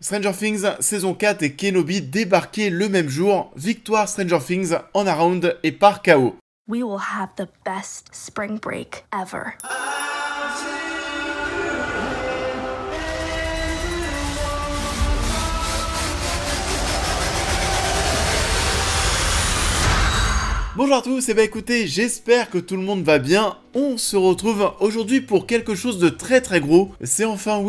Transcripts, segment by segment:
Stranger Things saison 4 et Kenobi débarqués le même jour, victoire Stranger Things en Around et par KO. We will have the best spring break ever. Bonjour à tous, et bah écoutez, j'espère que tout le monde va bien. On se retrouve aujourd'hui pour quelque chose de très gros. C'est enfin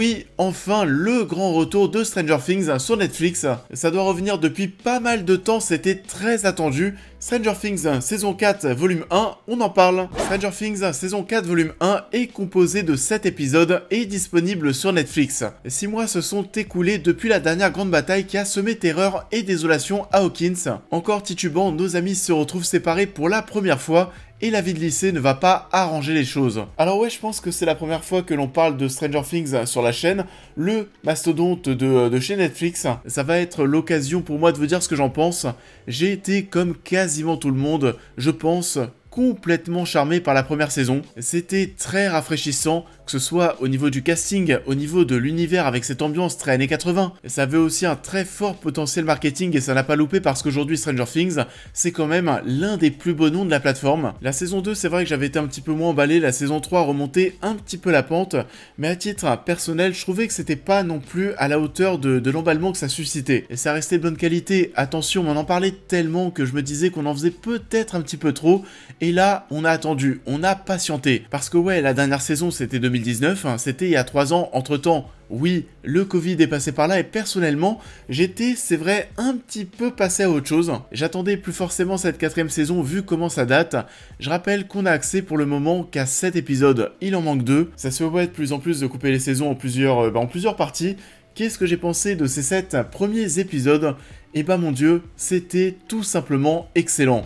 le grand retour de Stranger Things sur Netflix. Ça doit revenir depuis pas mal de temps, c'était très attendu. Stranger Things saison 4 volume 1, on en parle. Stranger Things saison 4 volume 1 est composé de 7 épisodes et est disponible sur Netflix. 6 mois se sont écoulés depuis la dernière grande bataille qui a semé terreur et désolation à Hawkins. Encore titubant, nos amis se retrouvent séparés pour la première fois et la vie de lycée ne va pas arranger les choses. Alors ouais, je pense que c'est la première fois que l'on parle de Stranger Things sur la chaîne, le mastodonte de chez Netflix. Ça va être l'occasion pour moi de vous dire ce que j'en pense. J'ai été comme quasiment tout le monde, je pense, complètement charmé par la première saison. C'était très rafraîchissant, que ce soit au niveau du casting, au niveau de l'univers avec cette ambiance très années 80. Ça avait aussi un très fort potentiel marketing et ça n'a pas loupé parce qu'aujourd'hui Stranger Things, c'est quand même l'un des plus beaux noms de la plateforme. La saison 2, c'est vrai que j'avais été un petit peu moins emballé, la saison 3 remontait un petit peu la pente, mais à titre personnel, je trouvais que c'était pas non plus à la hauteur de l'emballement que ça suscitait. Et ça restait de bonne qualité, attention, on en parlait tellement que je me disais qu'on en faisait peut-être un petit peu trop. Et là, on a attendu, on a patienté. Parce que ouais, la dernière saison, c'était 2019, c'était il y a 3 ans. Entre-temps, oui, le Covid est passé par là et personnellement, j'étais, c'est vrai, un petit peu passé à autre chose. J'attendais plus forcément cette 4ème saison vu comment ça date. Je rappelle qu'on a accès pour le moment qu'à 7 épisodes, il en manque 2. Ça se voit de plus en plus de couper les saisons en plusieurs parties. Qu'est-ce que j'ai pensé de ces 7 premiers épisodes? Et bah mon dieu, c'était tout simplement excellent.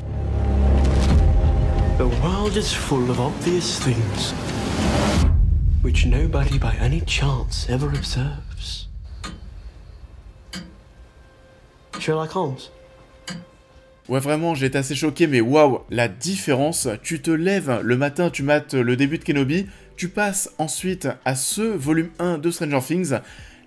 The world is full of obvious things which nobody by any chance ever observes. Sherlock Holmes. Ouais, vraiment, j'étais assez choqué, mais waouh, la différence. Tu te lèves le matin, tu mates le début de Kenobi, tu passes ensuite à ce volume 1 de Stranger Things.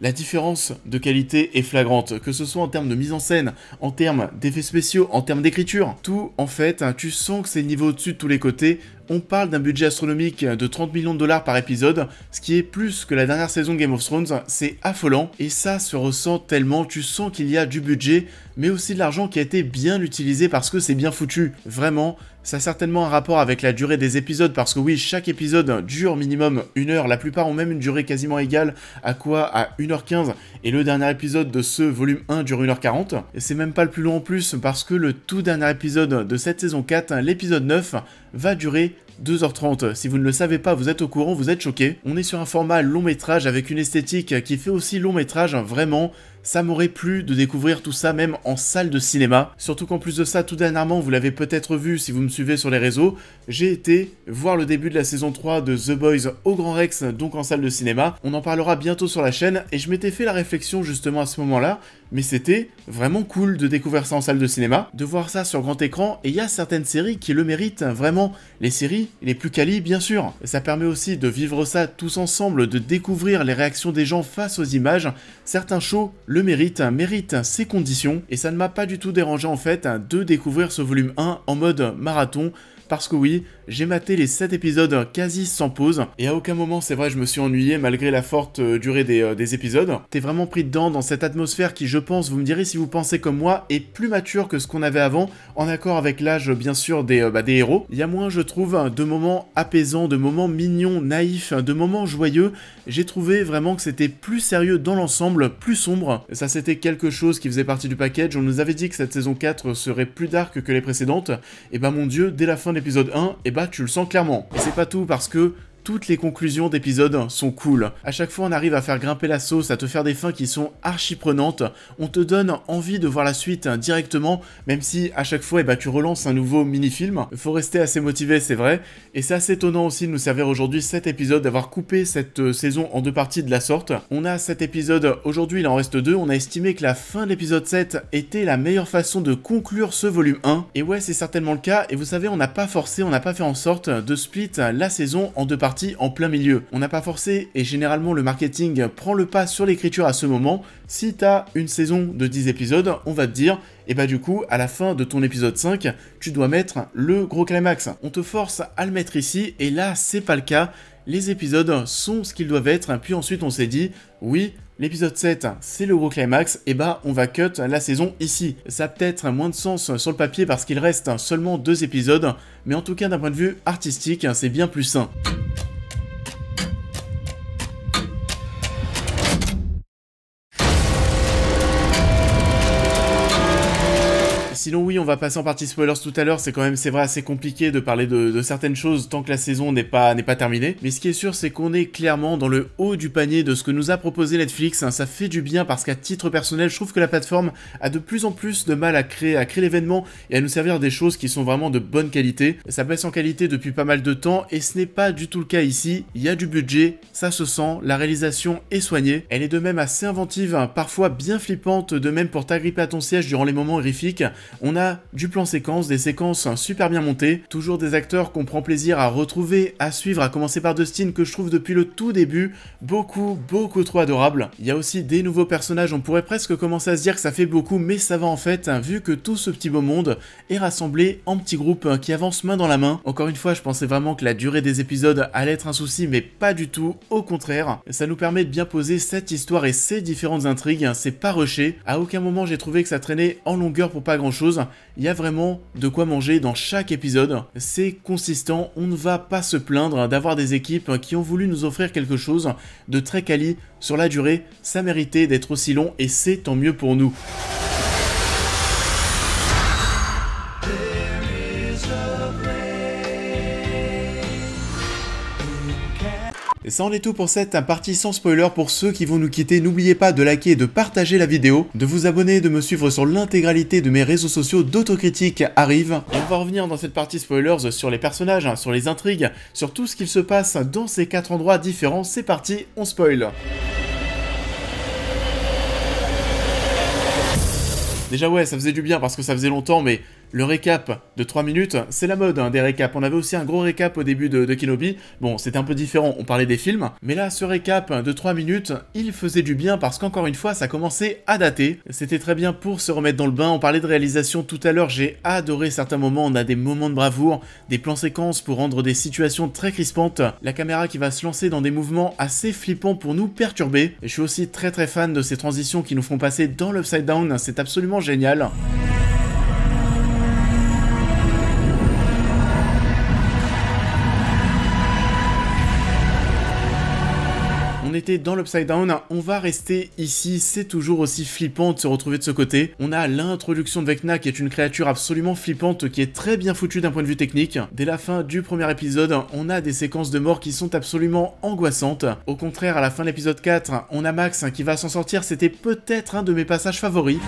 La différence de qualité est flagrante, que ce soit en termes de mise en scène, en termes d'effets spéciaux, en termes d'écriture. Tout, en fait, tu sens que c'est le niveau au-dessus de tous les côtés. On parle d'un budget astronomique de 30 millions de dollars par épisode, ce qui est plus que la dernière saison de Game of Thrones, c'est affolant. Et ça se ressent tellement, tu sens qu'il y a du budget, mais aussi de l'argent qui a été bien utilisé parce que c'est bien foutu. Vraiment, ça a certainement un rapport avec la durée des épisodes, parce que oui, chaque épisode dure minimum 1 heure, la plupart ont même une durée quasiment égale à 1h15, et le dernier épisode de ce volume 1 dure 1h40, et c'est même pas le plus long en plus, parce que le tout dernier épisode de cette saison 4, l'épisode 9, va durer 2h30. Si vous ne le savez pas, vous êtes au courant, vous êtes choqués. On est sur un format long métrage avec une esthétique qui fait aussi long métrage, vraiment. Ça m'aurait plu de découvrir tout ça même en salle de cinéma. Surtout qu'en plus de ça, tout dernièrement, vous l'avez peut-être vu si vous me suivez sur les réseaux, j'ai été voir le début de la saison 3 de The Boys au Grand Rex, donc en salle de cinéma. On en parlera bientôt sur la chaîne et je m'étais fait la réflexion justement à ce moment-là, mais c'était vraiment cool de découvrir ça en salle de cinéma, de voir ça sur grand écran, et il y a certaines séries qui le méritent vraiment. Les séries les plus quali, bien sûr. Ça permet aussi de vivre ça tous ensemble, de découvrir les réactions des gens face aux images. Certains shows le méritent ces conditions, et ça ne m'a pas du tout dérangé en fait de découvrir ce volume 1 en mode marathon. Parce que oui, j'ai maté les 7 épisodes quasi sans pause, et à aucun moment, c'est vrai, je me suis ennuyé malgré la forte durée des épisodes. T'es vraiment pris dedans dans cette atmosphère qui, je pense, vous me direz si vous pensez comme moi, est plus mature que ce qu'on avait avant, en accord avec l'âge, bien sûr, des héros. Il y a moins, je trouve, de moments apaisants, de moments mignons, naïfs, de moments joyeux. J'ai trouvé vraiment que c'était plus sérieux dans l'ensemble, plus sombre. Ça, c'était quelque chose qui faisait partie du package. On nous avait dit que cette saison 4 serait plus dark que les précédentes, et bah mon dieu, dès la fin de l'épisode 1, et bah tu le sens clairement. Et c'est pas tout, parce que toutes les conclusions d'épisodes sont cool. À chaque fois, on arrive à faire grimper la sauce, à te faire des fins qui sont archi prenantes. On te donne envie de voir la suite directement, même si à chaque fois, tu relances un nouveau mini-film. Faut rester assez motivé, c'est vrai. Et c'est assez étonnant aussi de nous servir aujourd'hui cet épisode, d'avoir coupé cette saison en 2 parties de la sorte. On a 7 épisodes, aujourd'hui il en reste 2. On a estimé que la fin de l'épisode 7 était la meilleure façon de conclure ce volume 1. Et ouais, c'est certainement le cas. Et vous savez, on n'a pas forcé, on n'a pas fait en sorte de split la saison en 2 parties. parti en plein milieu. On n'a pas forcé et généralement le marketing prend le pas sur l'écriture à ce moment. Si t'as une saison de 10 épisodes, on va te dire, et bah du coup, à la fin de ton épisode 5, tu dois mettre le gros climax. On te force à le mettre ici, et là, c'est pas le cas. Les épisodes sont ce qu'ils doivent être, puis ensuite on s'est dit, oui, l'épisode 7, c'est le gros climax, et bah on va cut la saison ici. Ça a peut-être moins de sens sur le papier parce qu'il reste seulement 2 épisodes, mais en tout cas d'un point de vue artistique, c'est bien plus sain. Sinon oui, on va passer en partie spoilers tout à l'heure, c'est vrai assez compliqué de parler de certaines choses tant que la saison n'est pas terminée. Mais ce qui est sûr, c'est qu'on est clairement dans le haut du panier de ce que nous a proposé Netflix. Ça fait du bien parce qu'à titre personnel, je trouve que la plateforme a de plus en plus de mal à créer l'événement et à nous servir des choses qui sont vraiment de bonne qualité. Ça baisse en qualité depuis pas mal de temps et ce n'est pas du tout le cas ici. Il y a du budget, ça se sent, la réalisation est soignée. Elle est de même assez inventive, parfois bien flippante, de même pour t'agripper à ton siège durant les moments horrifiques. On a du plan séquence, des séquences super bien montées, toujours des acteurs qu'on prend plaisir à retrouver, à suivre, à commencer par Dustin que je trouve depuis le tout début beaucoup trop adorable. Il y a aussi des nouveaux personnages, on pourrait presque commencer à se dire que ça fait beaucoup, mais ça va en fait, vu que tout ce petit beau monde est rassemblé en petits groupes qui avancent main dans la main. Encore une fois, je pensais vraiment que la durée des épisodes allait être un souci, mais pas du tout, au contraire. Ça nous permet de bien poser cette histoire et ces différentes intrigues, c'est pas rushé. À aucun moment j'ai trouvé que ça traînait en longueur pour pas grand chose. Il y a vraiment de quoi manger dans chaque épisode, c'est consistant, on ne va pas se plaindre d'avoir des équipes qui ont voulu nous offrir quelque chose de très quali sur la durée, ça méritait d'être aussi long et c'est tant mieux pour nous. Et ça en est tout pour cette partie sans spoiler. Pour ceux qui vont nous quitter, n'oubliez pas de liker et de partager la vidéo, de vous abonner, de me suivre sur l'intégralité de mes réseaux sociaux. D'autocritique arrive. Et on va revenir dans cette partie spoilers sur les personnages, sur les intrigues, sur tout ce qu'il se passe dans ces 4 endroits différents. C'est parti, on spoil. Déjà ouais, ça faisait du bien parce que ça faisait longtemps, mais le récap de 3 minutes, c'est la mode des récaps. On avait aussi un gros récap au début de Kenobi. Bon, c'était un peu différent, on parlait des films. Mais là, ce récap de 3 minutes, il faisait du bien parce qu'encore une fois, ça commençait à dater. C'était très bien pour se remettre dans le bain. On parlait de réalisation tout à l'heure, j'ai adoré certains moments. On a des moments de bravoure, des plans séquences pour rendre des situations très crispantes. La caméra qui va se lancer dans des mouvements assez flippants pour nous perturber. Et je suis aussi très fan de ces transitions qui nous font passer dans l'Upside Down. C'est absolument génial. On était dans l'Upside Down, on va rester ici, c'est toujours aussi flippant de se retrouver de ce côté. On a l'introduction de Vecna qui est une créature absolument flippante, qui est très bien foutue d'un point de vue technique. Dès la fin du premier épisode, on a des séquences de mort qui sont absolument angoissantes. Au contraire, à la fin de l'épisode 4, on a Max qui va s'en sortir, c'était peut-être un de mes passages favoris.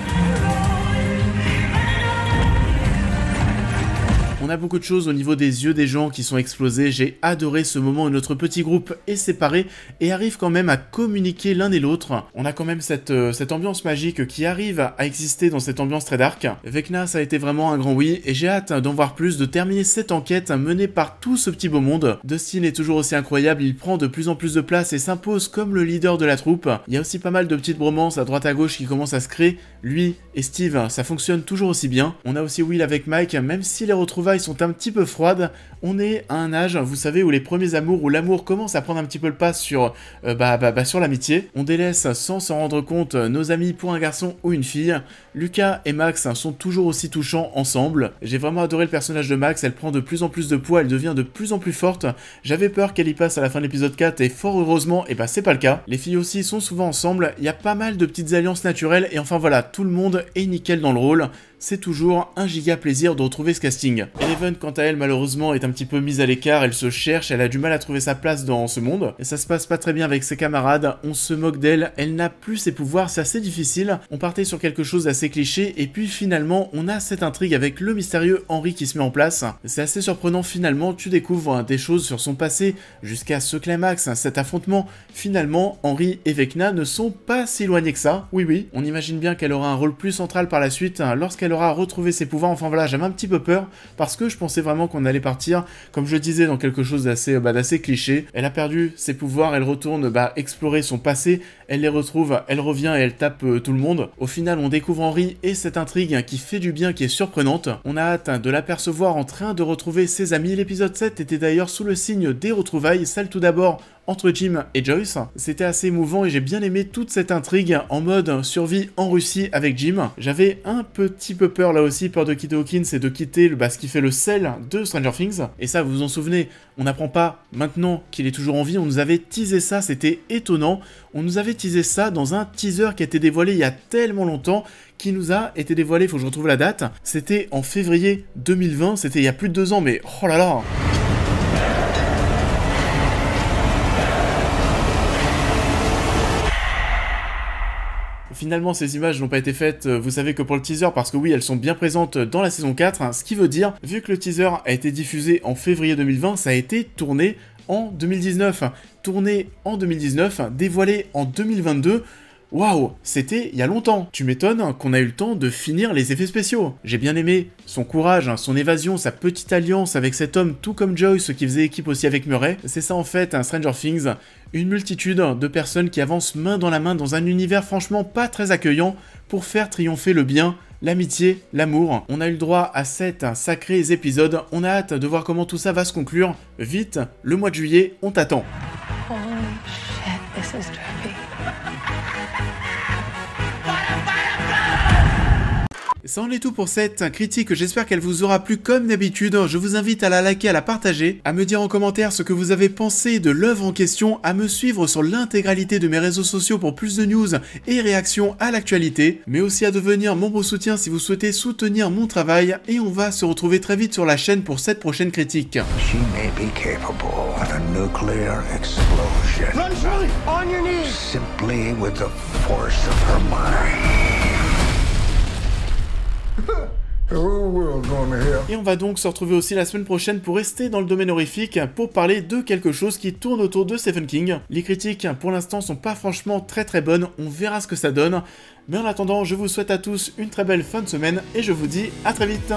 On a beaucoup de choses au niveau des yeux des gens qui sont explosés, j'ai adoré ce moment où notre petit groupe est séparé et arrive quand même à communiquer l'un et l'autre. On a quand même cette ambiance magique qui arrive à exister dans cette ambiance très dark. Vecna, ça a été vraiment un grand oui et j'ai hâte d'en voir plus, de terminer cette enquête menée par tout ce petit beau monde. Dustin est toujours aussi incroyable, il prend de plus en plus de place et s'impose comme le leader de la troupe. Il y a aussi pas mal de petites bromances à droite à gauche qui commencent à se créer. Lui et Steve, ça fonctionne toujours aussi bien. On a aussi Will avec Mike, même si les retrouvailles sont un petit peu froides, on est à un âge, vous savez, où les premiers amours, où l'amour commence à prendre un petit peu le pas sur, sur l'amitié. On délaisse sans s'en rendre compte nos amis pour un garçon ou une fille. Lucas et Max sont toujours aussi touchants ensemble. J'ai vraiment adoré le personnage de Max, elle prend de plus en plus de poids, elle devient de plus en plus forte. J'avais peur qu'elle y passe à la fin de l'épisode 4 et fort heureusement, c'est pas le cas. Les filles aussi sont souvent ensemble, il y a pas mal de petites alliances naturelles et enfin voilà, tout le monde est nickel dans le rôle. C'est toujours un giga plaisir de retrouver ce casting. Eleven, quant à elle, malheureusement, est un petit peu mise à l'écart, elle se cherche, elle a du mal à trouver sa place dans ce monde. Et ça se passe pas très bien avec ses camarades, on se moque d'elle, elle n'a plus ses pouvoirs, c'est assez difficile. On partait sur quelque chose d'assez cliché, et puis finalement, on a cette intrigue avec le mystérieux Henry qui se met en place. C'est assez surprenant finalement, tu découvres des choses sur son passé, jusqu'à ce climax, cet affrontement. Finalement, Henry et Vecna ne sont pas si éloignés que ça. Oui, on imagine bien qu'elle aura un rôle plus central par la suite, lorsqu'elle elle aura retrouvé ses pouvoirs. Enfin voilà, j'avais un petit peu peur parce que je pensais vraiment qu'on allait partir, comme je le disais, dans quelque chose d'assez cliché. Elle a perdu ses pouvoirs, elle retourne explorer son passé, elle les retrouve, elle revient et elle tape tout le monde. Au final, on découvre Henry et cette intrigue qui fait du bien, qui est surprenante. On a hâte de l'apercevoir en train de retrouver ses amis. L'épisode 7 était d'ailleurs sous le signe des retrouvailles, celle tout d'abord entre Jim et Joyce. C'était assez émouvant et j'ai bien aimé toute cette intrigue en mode survie en Russie avec Jim. J'avais un petit peu peur là aussi, peur de quitter Hawkins et de quitter ce qui fait le sel de Stranger Things. Et ça, vous vous en souvenez, on n'apprend pas maintenant qu'il est toujours en vie, on nous avait teasé ça, c'était étonnant. On nous avait teasé ça dans un teaser qui a été dévoilé il y a tellement longtemps, qui nous a été dévoilé, il faut que je retrouve la date. C'était en février 2020, c'était il y a plus de 2 ans, mais oh là là. Finalement, ces images n'ont pas été faites, vous savez que pour le teaser, parce que oui, elles sont bien présentes dans la saison 4, ce qui veut dire, vu que le teaser a été diffusé en février 2020, ça a été tourné en 2019. Tourné en 2019, dévoilé en 2022... Waouh, c'était il y a longtemps. Tu m'étonnes qu'on a eu le temps de finir les effets spéciaux. J'ai bien aimé son courage, son évasion, sa petite alliance avec cet homme, tout comme Joyce qui faisait équipe aussi avec Murray. C'est ça en fait, un Stranger Things, une multitude de personnes qui avancent main dans la main dans un univers franchement pas très accueillant pour faire triompher le bien, l'amitié, l'amour. On a eu le droit à 7 sacrés épisodes, on a hâte de voir comment tout ça va se conclure. Vite, le mois de juillet, on t'attend. Holy shit, this is trippy. Ça en est tout pour cette critique, j'espère qu'elle vous aura plu comme d'habitude. Je vous invite à la liker, à la partager, à me dire en commentaire ce que vous avez pensé de l'œuvre en question, à me suivre sur l'intégralité de mes réseaux sociaux pour plus de news et réactions à l'actualité, mais aussi à devenir membre soutien si vous souhaitez soutenir mon travail, et on va se retrouver très vite sur la chaîne pour cette prochaine critique. She may be capable of a nuclear explosion. Run, Shirley! On your knees! Simply with the force of her mind. Et on va donc se retrouver aussi la semaine prochaine pour rester dans le domaine horrifique, pour parler de quelque chose qui tourne autour de Stephen King. Les critiques pour l'instant sont pas franchement très bonnes, on verra ce que ça donne. Mais en attendant, je vous souhaite à tous une très belle fin de semaine et je vous dis à très vite.